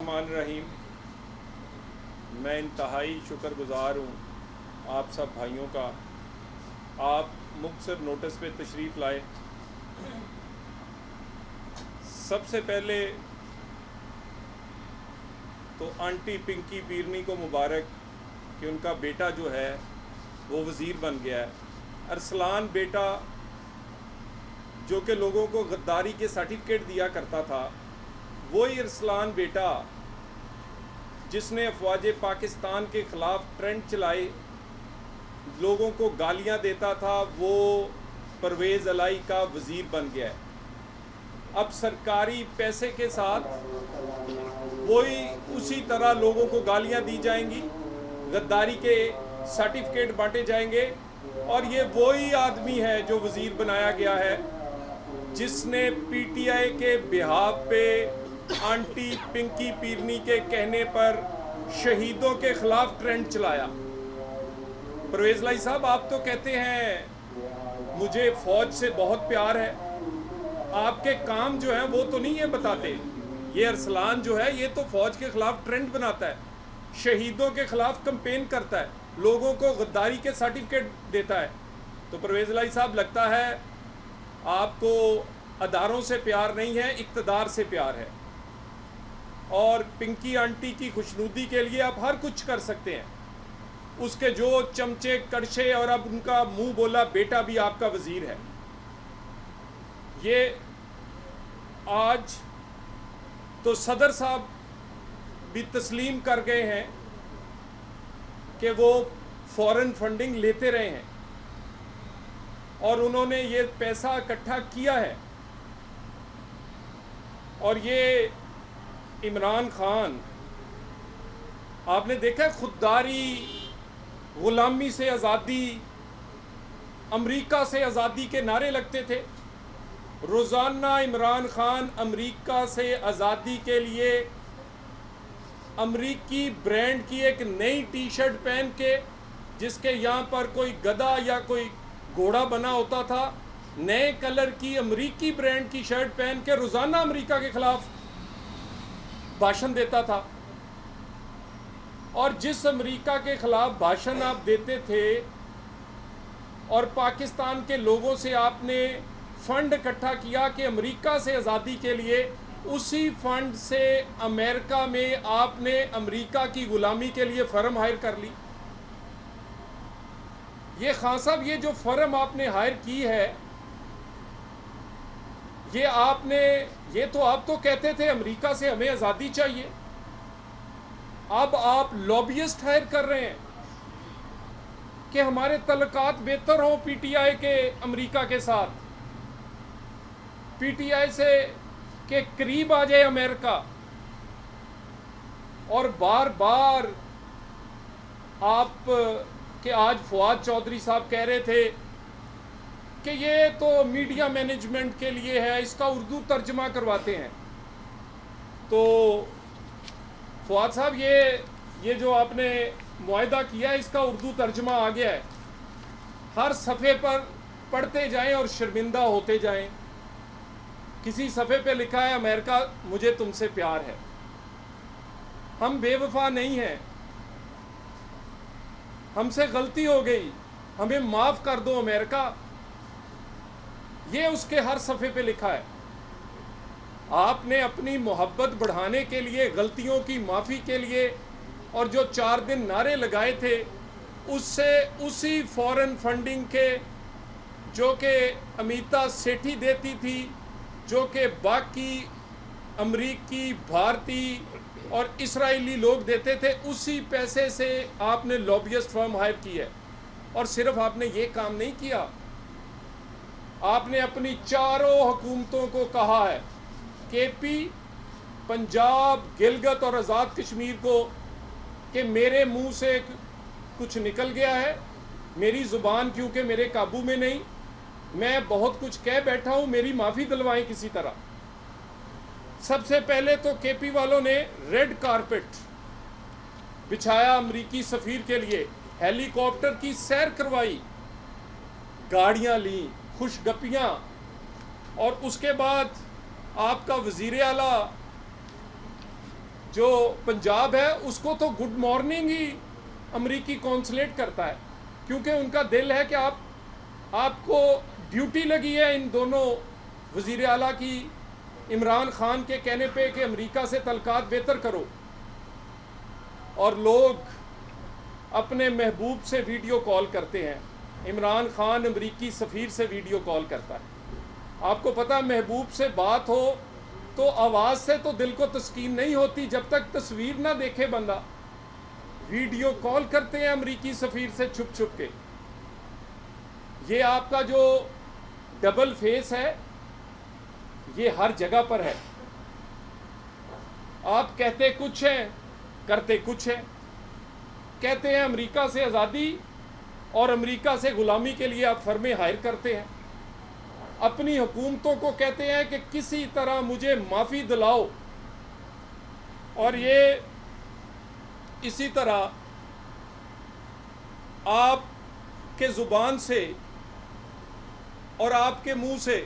बिस्मिल्लाहिर्रहमानिर्रहीम। मैं इंतहाई शुक्रगुज़ार हूँ आप सब भाइयों का। आप मुख्तसर नोटिस पे तशरीफ़ लाए। सबसे पहले तो आंटी पिंकी पीरनी को मुबारक कि उनका बेटा जो है वो वज़ीर बन गया है। अरसलान बेटा जो कि लोगों को गद्दारी के सर्टिफिकेट दिया करता था, वही अरसलान बेटा जिसने अफवाज पाकिस्तान के ख़िलाफ़ ट्रेंड चलाए, लोगों को गालियां देता था, वो परवेज़ अलाई का वज़ीर बन गया है। अब सरकारी पैसे के साथ वही उसी तरह लोगों को गालियां दी जाएंगी, गद्दारी के सर्टिफिकेट बांटे जाएंगे, और ये वही आदमी है जो वज़ीर बनाया गया है जिसने पीटीआई के बिहाफ पे आंटी पिंकी पीरनी के कहने पर शहीदों के खिलाफ ट्रेंड चलाया। परवेज़ लाई साहब, आप तो कहते हैं मुझे फ़ौज से बहुत प्यार है, आपके काम जो है वो तो नहीं ये बताते। ये अरसलान जो है ये तो फ़ौज के ख़िलाफ़ ट्रेंड बनाता है, शहीदों के ख़िलाफ़ कंपेन करता है, लोगों को गद्दारी के सर्टिफिकेट देता है। तो परवेज़ लाई साहब, लगता है आपको अदारों से प्यार नहीं है, इक़्तिदार से प्यार है। और पिंकी आंटी की खुशनुदी के लिए आप हर कुछ कर सकते हैं। उसके जो चमचे कड़छे और अब उनका मुंह बोला बेटा भी आपका वज़ीर है। ये आज तो सदर साहब भी तस्लीम कर गए हैं कि वो फॉरेन फंडिंग लेते रहे हैं और उन्होंने ये पैसा इकट्ठा किया है। और ये इमरान खान, आपने देखा खुददारी, गुलामी से आज़ादी, अमेरिका से आज़ादी के नारे लगते थे। रोज़ाना इमरान खान अमेरिका से आज़ादी के लिए अमेरिकी ब्रांड की एक नई टी शर्ट पहन के, जिसके यहाँ पर कोई गधा या कोई घोड़ा बना होता था, नए कलर की अमेरिकी ब्रांड की शर्ट पहन के रोज़ाना अमेरिका के ख़िलाफ़ भाषण देता था। और जिस अमेरिका के ख़िलाफ़ भाषण आप देते थे और पाकिस्तान के लोगों से आपने फ़ंड इकट्ठा किया कि अमेरिका से आज़ादी के लिए, उसी फ़ंड से अमेरिका में आपने अमेरिका की ग़ुलामी के लिए फ़र्म हायर कर ली। ये खान साहब, ये जो फ़र्म आपने हायर की है, ये तो आप तो कहते थे अमेरिका से हमें आज़ादी चाहिए। अब आप लॉबियस्ट हायर कर रहे हैं कि हमारे तल्लुकात बेहतर हों पीटीआई के अमेरिका के साथ, पीटीआई से के करीब आ जाए अमेरिका। और बार बार आप कि आज फवाद चौधरी साहब कह रहे थे कि ये तो मीडिया मैनेजमेंट के लिए है, इसका उर्दू तर्जमा करवाते हैं। तो फवाद साहब, ये जो आपने मुआहदा किया है, इसका उर्दू तर्जमा आ गया है। हर सफ़े पर पढ़ते जाएं और शर्मिंदा होते जाएं। किसी सफ़े पे लिखा है अमेरिका मुझे तुमसे प्यार है। हम बेवफा नहीं हैं, हमसे गलती हो गई, हमें माफ़ कर दो अमेरिका। ये उसके हर सफ़े पे लिखा है। आपने अपनी मोहब्बत बढ़ाने के लिए, गलतियों की माफ़ी के लिए, और जो 4 दिन नारे लगाए थे, उससे उसी फॉरेन फंडिंग के जो कि अमिता सेठी देती थी, जो कि बाकी अमरीकी, भारतीय और इस्राएली लोग देते थे, उसी पैसे से आपने लॉबियस्ट फर्म हायर की है। और सिर्फ आपने ये काम नहीं किया, आपने अपनी चारों हुकूमतों को कहा है, केपी, पंजाब, गिलगित और आज़ाद कश्मीर को, कि मेरे मुंह से कुछ निकल गया है, मेरी ज़ुबान क्योंकि मेरे काबू में नहीं, मैं बहुत कुछ कह बैठा हूँ, मेरी माफ़ी दिलवाएं किसी तरह। सबसे पहले तो केपी वालों ने रेड कारपेट बिछाया अमरीकी सफ़ीर के लिए, हेलीकॉप्टर की सैर करवाई, गाड़ियाँ ली, खुशगपियाँ, और उसके बाद आपका वज़ीर आला जो पंजाब है उसको तो गुड मॉर्निंग ही अमरीकी कॉन्सुलेट करता है, क्योंकि उनका दिल है कि आपको ड्यूटी लगी है इन दोनों वज़ीर आला की इमरान खान के कहने पे कि अमेरिका से तल्कात बेहतर करो, और लोग अपने महबूब से वीडियो कॉल करते हैं। इमरान खान अमरीकी सफ़ीर से वीडियो कॉल करता है। आपको पता, महबूब से बात हो तो आवाज़ से तो दिल को तस्कीन नहीं होती जब तक तस्वीर ना देखे बंदा। वीडियो कॉल करते हैं अमरीकी सफ़ीर से छुप छुप के। ये आपका जो डबल फेस है ये हर जगह पर है। आप कहते कुछ हैं, करते कुछ हैं। कहते हैं अमेरिका से आज़ादी और अमेरिका से ग़ुलामी के लिए आप फर्में हायर करते हैं। अपनी हुकूमतों को कहते हैं कि किसी तरह मुझे माफ़ी दिलाओ, और ये इसी तरह आपके ज़ुबान से और आपके मुंह से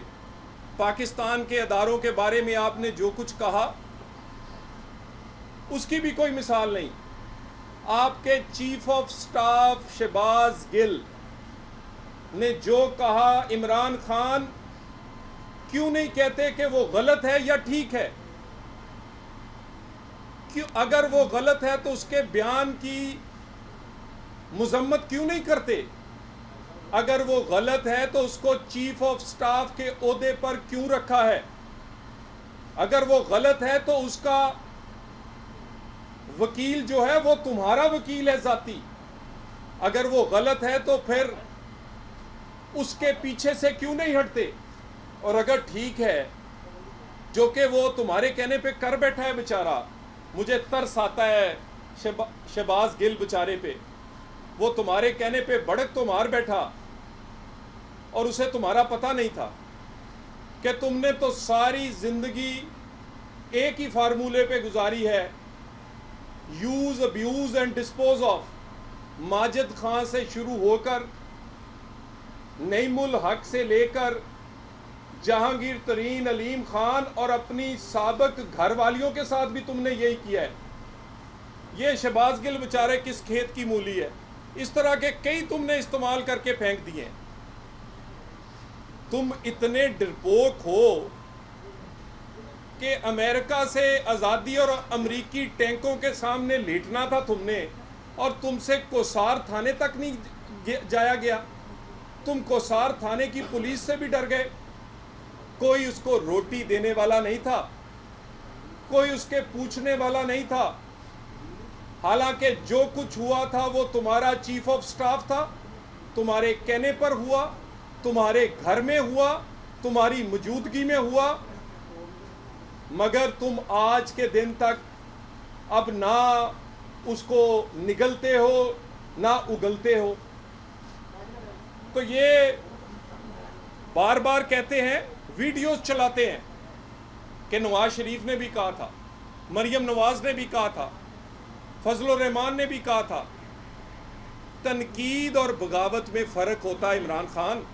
पाकिस्तान के अदारों के बारे में आपने जो कुछ कहा उसकी भी कोई मिसाल नहीं। आपके chief of staff Shahbaz Gill ने जो कहा, इमरान खान क्यों नहीं कहते कि वो गलत है या ठीक है? क्यों, अगर वो गलत है तो उसके बयान की मुजम्मत क्यों नहीं करते? अगर वो गलत है तो उसको चीफ ऑफ स्टाफ के ओहदे पर क्यों रखा है? अगर वो गलत है तो उसका वकील जो है वो तुम्हारा वकील है जाती। अगर वो गलत है तो फिर उसके पीछे से क्यों नहीं हटते? और अगर ठीक है, जो कि वो तुम्हारे कहने पे कर बैठा है बेचारा, मुझे तरस आता है शहबाज गिल बेचारे पे। वो तुम्हारे कहने पे बड़क तो मार बैठा और उसे तुम्हारा पता नहीं था कि तुमने तो सारी जिंदगी एक ही फार्मूले पे गुजारी है, use, abuse and dispose of. Majid Khan से शुरू होकर नईमुल हक से लेकर जहांगीर तरीन, अलीम खान और अपनी साबिक घर वालियों के साथ भी तुमने यही किया है। ये शहबाज गिल बेचारे किस खेत की मूली है? इस तरह के कई तुमने इस्तेमाल करके फेंक दिए। तुम इतने डरपोक हो कि अमेरिका से आज़ादी और अमरीकी टैंकों के सामने लेटना था तुमने, और तुमसे कोसार थाने तक नहीं जाया गया। तुम कोसार थाने की पुलिस से भी डर गए। कोई उसको रोटी देने वाला नहीं था, कोई उसके पूछने वाला नहीं था। हालांकि जो कुछ हुआ था वो तुम्हारा चीफ ऑफ स्टाफ था, तुम्हारे कहने पर हुआ, तुम्हारे घर में हुआ, तुम्हारी मौजूदगी में हुआ, मगर तुम आज के दिन तक अब ना उसको निगलते हो ना उगलते हो। तो ये बार बार कहते हैं, वीडियोस चलाते हैं कि नवाज शरीफ ने भी कहा था, मरियम नवाज ने भी कहा था, फजलुर रहमान ने भी कहा था। तनकीद और बगावत में फ़र्क होता है इमरान खान।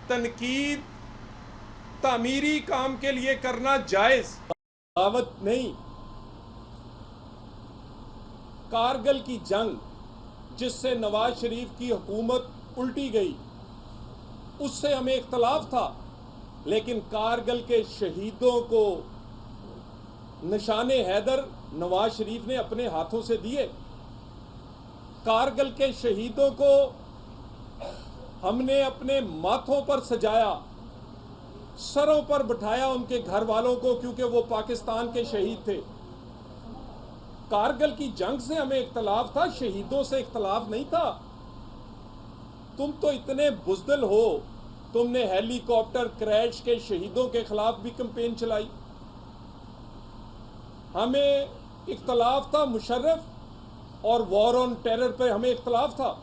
तनकीद तामीरी काम के लिए करना जायज़, बगावत नहीं। कारगिल की जंग जिससे नवाज शरीफ की हुकूमत उल्टी गई, उससे हमें इख्तलाफ था, लेकिन कारगिल के शहीदों को निशाने हैदर नवाज शरीफ ने अपने हाथों से दिए। कारगिल के शहीदों को हमने अपने माथों पर सजाया, सरों पर बिठाया उनके घर वालों को, क्योंकि वो पाकिस्तान के शहीद थे। कारगिल की जंग से हमें इख्तलाफ था, शहीदों से इख्तलाफ नहीं था। तुम तो इतने बुज़दिल हो, तुमने हेलीकॉप्टर क्रैश के शहीदों के खिलाफ भी कैंपेन चलाई। हमें इख्तलाफ था मुशर्रफ और वॉर ऑन टेरर पर हमें इख्तलाफ था,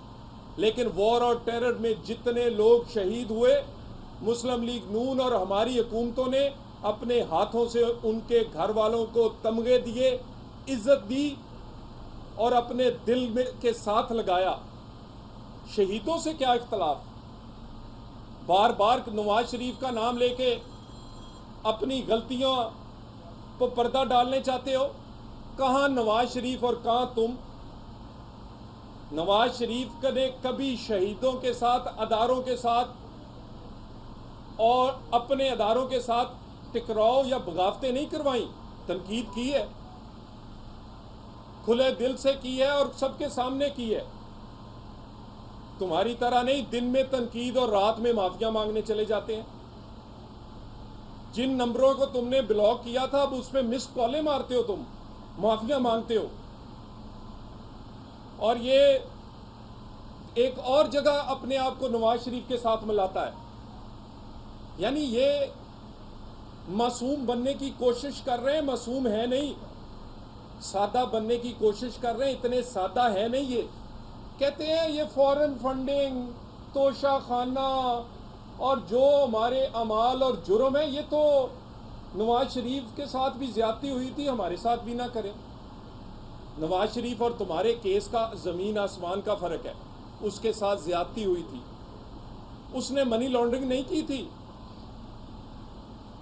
लेकिन वॉर ऑन टेरर में जितने लोग शहीद हुए, मुस्लिम लीग नून और हमारी हुकूमतों ने अपने हाथों से उनके घर वालों को तमगे दिए, इज्जत दी और अपने दिल में के साथ लगाया। शहीदों से क्या इख्तलाफ? बार बार नवाज शरीफ का नाम लेके अपनी गलतियों को पर्दा डालने चाहते हो। कहाँ नवाज शरीफ और कहाँ तुम? नवाज शरीफ ने कभी शहीदों के साथ, अदारों के साथ और अपने अदारों के साथ टकराव या बगावतें नहीं करवाई, तनकीद की है, खुले दिल से की है और सबके सामने की है। तुम्हारी तरह नहीं दिन में तनकीद और रात में माफिया मांगने चले जाते हैं। जिन नंबरों को तुमने ब्लॉक किया था अब उसमें मिस कॉलें मारते हो, तुम माफिया मांगते हो। और ये एक और जगह अपने आप को नवाज शरीफ के साथ मिलाता है। यानी ये मासूम बनने की कोशिश कर रहे हैं, मासूम है नहीं, सादा बनने की कोशिश कर रहे हैं, इतने सादा है नहीं ये। कहते हैं ये फॉरेन फंडिंग, तोशा खाना और जो हमारे अमाल और जुर्म है, ये तो नवाज शरीफ के साथ भी ज्यादती हुई थी, हमारे साथ भी ना करें। नवाज शरीफ और तुम्हारे केस का जमीन आसमान का फर्क है। उसके साथ ज्यादती हुई थी, उसने मनी लॉन्ड्रिंग नहीं की थी,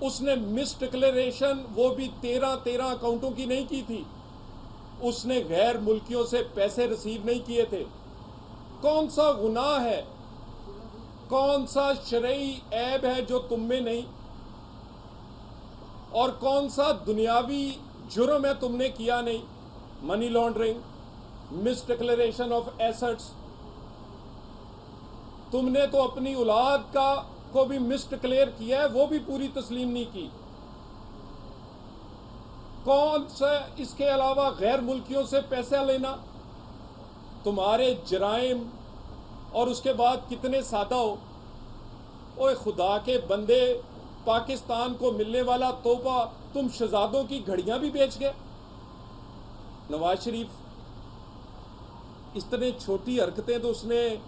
उसने मिस डिक्लेरेशन वो भी 13 अकाउंटों की नहीं की थी, उसने गैर मुल्कियों से पैसे रिसीव नहीं किए थे। कौन सा गुनाह है, कौन सा शरई ऐब है जो तुम में नहीं, और कौन सा दुनियावी जुर्म है तुमने किया नहीं? Money laundering, miss declaration of assets. तुमने तो अपनी औलाद का को भी मिस डिक्लेयर किया है, वो भी पूरी तस्लीम नहीं की। कौन सा इसके अलावा गैर मुल्कियों से पैसा लेना, तुम्हारे जराइम, और उसके बाद कितने सादा हो। ओए खुदा के बंदे, पाकिस्तान को मिलने वाला तोहफा तुम शहजादों की घड़ियां भी बेच गए। नवाज शरीफ इतने छोटी हरकतें तो उसने,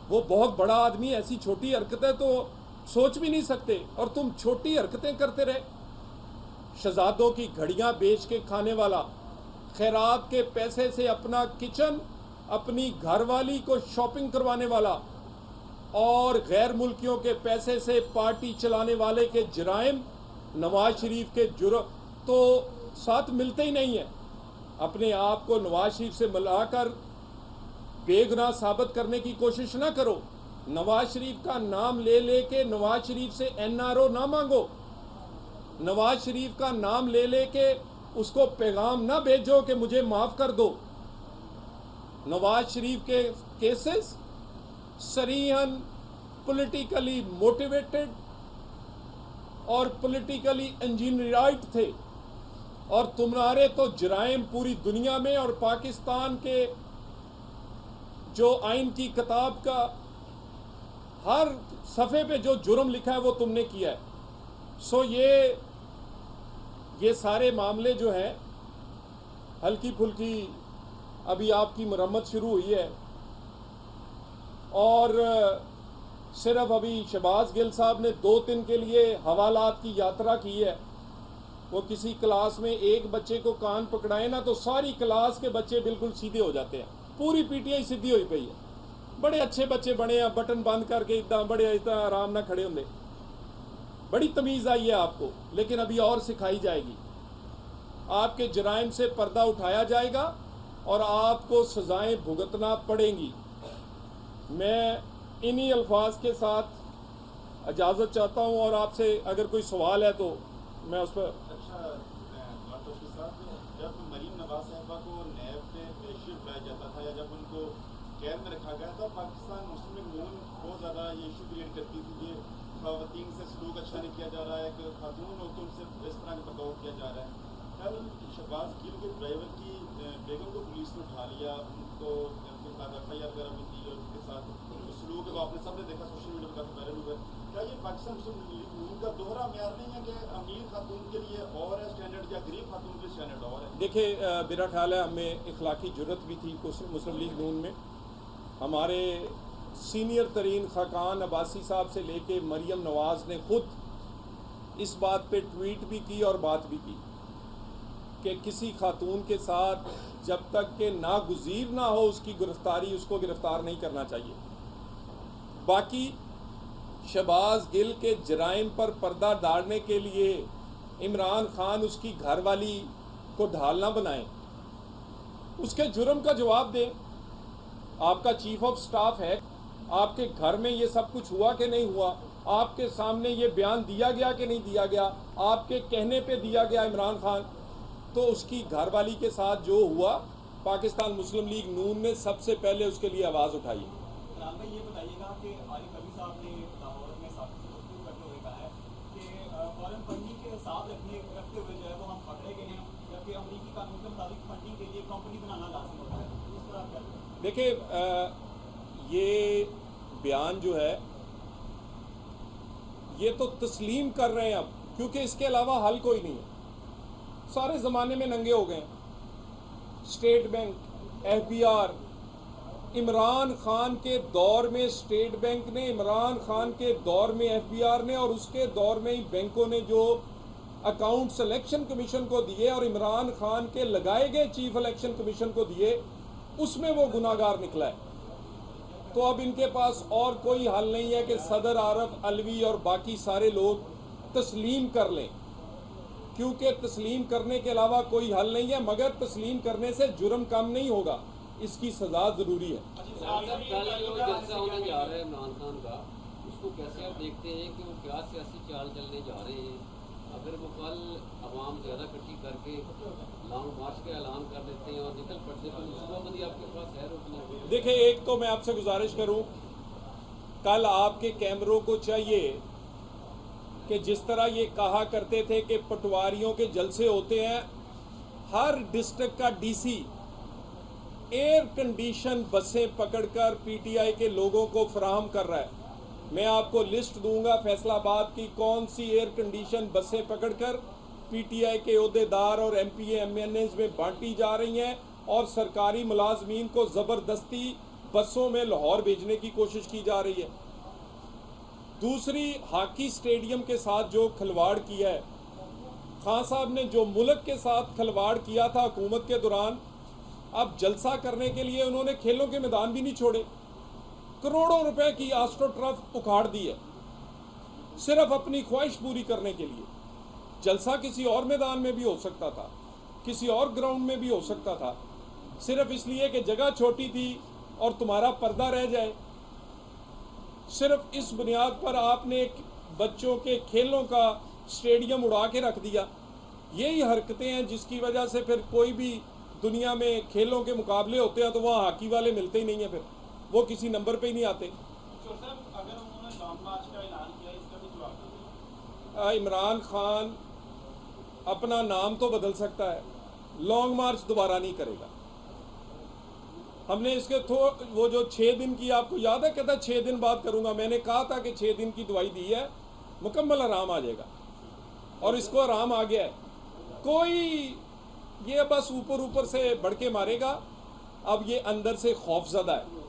वो बहुत बड़ा आदमी, ऐसी छोटी हरकतें तो सोच भी नहीं सकते, और तुम छोटी हरकतें करते रहे। शहजादों की घड़ियां बेच के खाने वाला, खैरात के पैसे से अपना किचन, अपनी घरवाली को शॉपिंग करवाने वाला, और गैर मुल्कियों के पैसे से पार्टी चलाने वाले के जराइम नवाज शरीफ के जुर्म तो साथ मिलते ही नहीं है। अपने आप को नवाज शरीफ से मिलाकर बेगुनाह साबित करने की कोशिश ना करो। नवाज शरीफ का नाम ले लेके नवाज शरीफ से एनआरओ ना मांगो। नवाज शरीफ का नाम ले लेके उसको पैगाम ना भेजो कि मुझे माफ कर दो। नवाज शरीफ के केसेस सरीहन पॉलिटिकली मोटिवेटेड और पॉलिटिकली इंजीनियर्ड थे, और तुम्हारे तो जराइम पूरी दुनिया में और पाकिस्तान के जो आइन की किताब का हर सफ़े पे जो जुर्म लिखा है वो तुमने किया है। सो ये सारे मामले जो हैं हल्की फुल्की अभी आपकी मरम्मत शुरू हुई है, और सिर्फ अभी शहबाज गिल साहब ने 2 दिन के लिए हवालात की यात्रा की है। वो किसी क्लास में एक बच्चे को कान पकड़ाए ना तो सारी क्लास के बच्चे बिल्कुल सीधे हो जाते हैं, पूरी पीटीआई सीधी हुई पई है। बड़े अच्छे बच्चे बने हैं, बटन बंद करके इतना बड़े इतना आराम ना खड़े होंगे। बड़ी तमीज़ आई है आपको, लेकिन अभी और सिखाई जाएगी। आपके जराइम से पर्दा उठाया जाएगा और आपको सजाएं भुगतना पड़ेंगी। मैं इन्हीं अल्फाज के साथ इजाज़त चाहता हूँ, और आपसे अगर कोई सवाल है तो मैं उस पर। अच्छा जब मरीम नवाज साहिबा को नैब पे पेशी बुलाया जाता था या जब उनको कैद में रखा गया था, पाकिस्तान मुस्लिम लीग नून बहुत ज़्यादा ये इशू क्रिएट करती थी कि ख़वातीन से सलूक अच्छा नहीं किया जा रहा है, कि खातून हो तो उनसे इस तरह का बर्ताव किया जा रहा है। कल शहबाज गिल के ड्राइवर की बेगम को पुलिस ने उठा लिया, उनको FIR वगैरह भी दी, और उनके साथ सलूक है आपने सबने देखा, सोशल मीडिया पर काफ़ी वायरल हुआ। क्या ये पाकिस्तान मुस्लिम लीग नून का दोहरा म्यार नहीं है कि अमीर खातून के लिए और है स्टैंडर्ड या गरीब खातून के स्टैंडर्ड और है? देखिए, मेरा ख्याल है हमें इखलाकी जुर्रत भी थी मुस्लिम लीग नून में। हमारे सीनियर तरीन खाकान अब्बासी साहब से लेके मरियम नवाज़ ने खुद इस बात पे ट्वीट भी की और बात भी की कि किसी खातून के साथ जब तक के नागुज़ीर ना हो उसकी गिरफ्तारी, उसको गिरफ्तार नहीं करना चाहिए। बाकी शहबाज गिल के जराइम पर पर्दा डालने के लिए इमरान खान, उसकी घरवाली को ढाल ना बनाएं, उसके जुर्म का जवाब दें। आपका चीफ ऑफ स्टाफ है, आपके घर में ये सब कुछ हुआ कि नहीं हुआ, आपके सामने ये बयान दिया गया कि नहीं दिया गया, आपके कहने पे दिया गया इमरान खान, तो उसकी घरवाली के साथ जो हुआ, पाकिस्तान मुस्लिम लीग नून ने सबसे पहले उसके लिए आवाज़ उठाई। ये बताइएगा कि आरिफ अली साहब ने लाहौर में साथी से गुफ्तगू करते हुए कहा है कि फॉरेन फंडिंग के साथ रखते हुए जो है वो हम पकड़े गए हैं, जबकि अमरीकी कानून के मुताबिक फंडिंग के लिए कंपनी बनाना लाजिम होता है। इस पर आप क्या करें? देखिए, ये बयान जो है ये तो तस्लीम कर रहे हैं अब, क्योंकि इसके अलावा हल कोई नहीं है। सारे ज़माने में नंगे हो गए हैं। State bank, FBR, Imran Khan के दौर में स्टेट बैंक ने, इमरान खान के दौर में FBR ने, और उसके दौर में ही बैंकों ने जो अकाउंट सिलेक्शन कमीशन को दिए और इमरान खान के लगाए गए चीफ इलेक्शन कमीशन को दिए, उसमें वो गुनाहगार निकला है। तो अब इनके पास और कोई हल नहीं है कि सदर आरफ अलवी और बाकी सारे लोग तस्लीम कर लें, क्योंकि तस्लीम करने के अलावा कोई हल नहीं है। मगर तस्लीम करने से जुर्म कम नहीं होगा, इसकी सजा ज़रूरी है। कल जो जलसा होने जा रहा है इमरान खान का, उसको कैसे आप देखते हैं कि वो क्या सियासी चाल चलने जा रहे हैं? अगर वो कल आवाम ज़्यादा इकट्ठी करके लॉन्ग मार्च का ऐलान कर देते हैं और निकल पड़ते हैं, तो सूबाबंदी आपके पास है रोकने? देखिए, एक तो मैं आपसे गुजारिश करूं, कल आपके कैमरों को चाहिए कि जिस तरह ये कहा करते थे कि पटवारियों के जलसे होते हैं, हर डिस्ट्रिक्ट का DC एयर कंडीशन बसें पकड़कर PTI के लोगों को फराहम कर रहा है। मैं आपको लिस्ट दूंगा फैसलाबाद की, कौन सी एयर कंडीशन बसें पकड़कर PTI के ओहदेदार और MPA MNAs में बांटी जा रही हैं और सरकारी मुलाजमीन को ज़बरदस्ती बसों में लाहौर भेजने की कोशिश की जा रही है। दूसरी, हॉकी स्टेडियम के साथ जो खिलवाड़ किया है, खान साहब ने जो मुल्क के साथ खिलवाड़ किया था हुकूमत के दौरान, अब जलसा करने के लिए उन्होंने खेलों के मैदान भी नहीं छोड़े। करोड़ों रुपए की आस्ट्रो ट्रफ उखाड़ दी है सिर्फ अपनी ख्वाहिश पूरी करने के लिए। जलसा किसी और मैदान में भी हो सकता था, किसी और ग्राउंड में भी हो सकता था, सिर्फ इसलिए कि जगह छोटी थी और तुम्हारा पर्दा रह जाए। सिर्फ इस बुनियाद पर आपने बच्चों के खेलों का स्टेडियम उड़ा के रख दिया। यही हरकतें हैं जिसकी वजह से फिर कोई भी दुनिया में खेलों के मुकाबले होते हैं तो वहाँ हॉकी वाले मिलते ही नहीं हैं, फिर वो किसी नंबर पे ही नहीं आते। अगर उन्होंने लॉन्ग मार्च का ऐलान किया, इसका भी जवाब दीजिए। इमरान खान अपना नाम तो बदल सकता है, लॉन्ग मार्च दोबारा नहीं करेगा। हमने इसके वो जो 6 दिन की, आपको याद है, कहता 6 दिन बाद करूंगा। मैंने कहा था कि 6 दिन की दवाई दी है, मुकम्मल आराम आ जाएगा, और इसको आराम आ गया है। कोई ये बस ऊपर ऊपर से भड़के मारेगा, अब ये अंदर से खौफजदा है।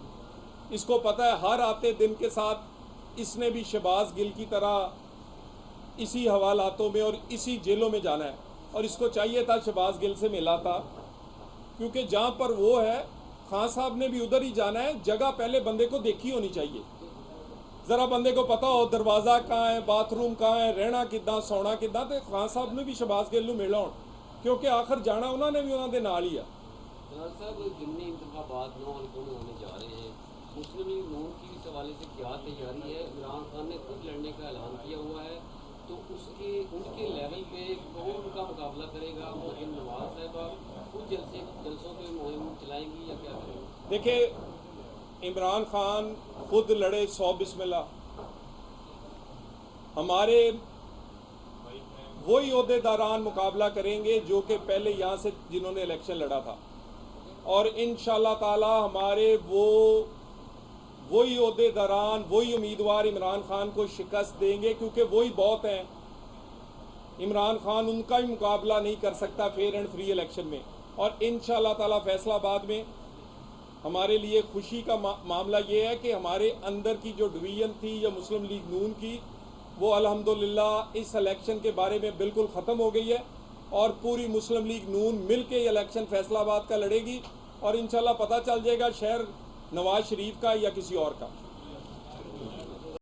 इसको पता है हर आते दिन के साथ इसने भी शहबाज गिल की तरह इसी हवालातों में और इसी जेलों में जाना है, और इसको चाहिए था शहबाज गिल से मिला था, क्योंकि जहाँ पर वो है खान साहब ने भी उधर ही जाना है। जगह पहले बंदे को देखी होनी चाहिए, ज़रा बंदे को पता हो दरवाज़ा कहाँ है, बाथरूम कहाँ है, रहना किदा, सोना किदा। तो खान साहब ने भी शहबाज गिल मिला हो, क्योंकि आखिर जाना उन्होंने भी उन्होंने नाल ही है। जनाब साहब, जिमनी इंतखाबात 9 हल्कों में होने जा रहे हैं, मुस्लिम लीग नून की इस हवाले से क्या तैयारी है? इमरान खान ने खुद लड़ने का ऐलान किया हुआ है, तो उनके लेवल पे कौन उनका मुकाबला करेगा? मरीम नवाज साहब खुद जलसों पे मुहिम चलाएंगी या क्या करेंगे? देखिए, इमरान खान खुद लड़े 100 बिस्मिल्लाह, हमारे वही ओहदेदारान मुकाबला करेंगे जो कि पहले यहाँ से जिन्होंने इलेक्शन लड़ा था, और इंशाअल्लाह ताला हमारे वही ओहदेदारान, वही उम्मीदवार इमरान खान को शिकस्त देंगे, क्योंकि वही बहुत हैं। इमरान खान उनका भी मुकाबला नहीं कर सकता फेयर एंड फ्री इलेक्शन में। और इंशाअल्लाह ताला फैसलाबाद में हमारे लिए खुशी का मामला ये है कि हमारे अंदर की जो डिवीज़न थी या मुस्लिम लीग नून की, वो अल्हम्दुलिल्लाह इस इलेक्शन के बारे में बिल्कुल ख़त्म हो गई है, और पूरी मुस्लिम लीग नून मिल के ये इलेक्शन फैसलाबाद का लड़ेगी, और इंशाअल्लाह पता चल जाएगा शहर नवाज शरीफ का या किसी और का।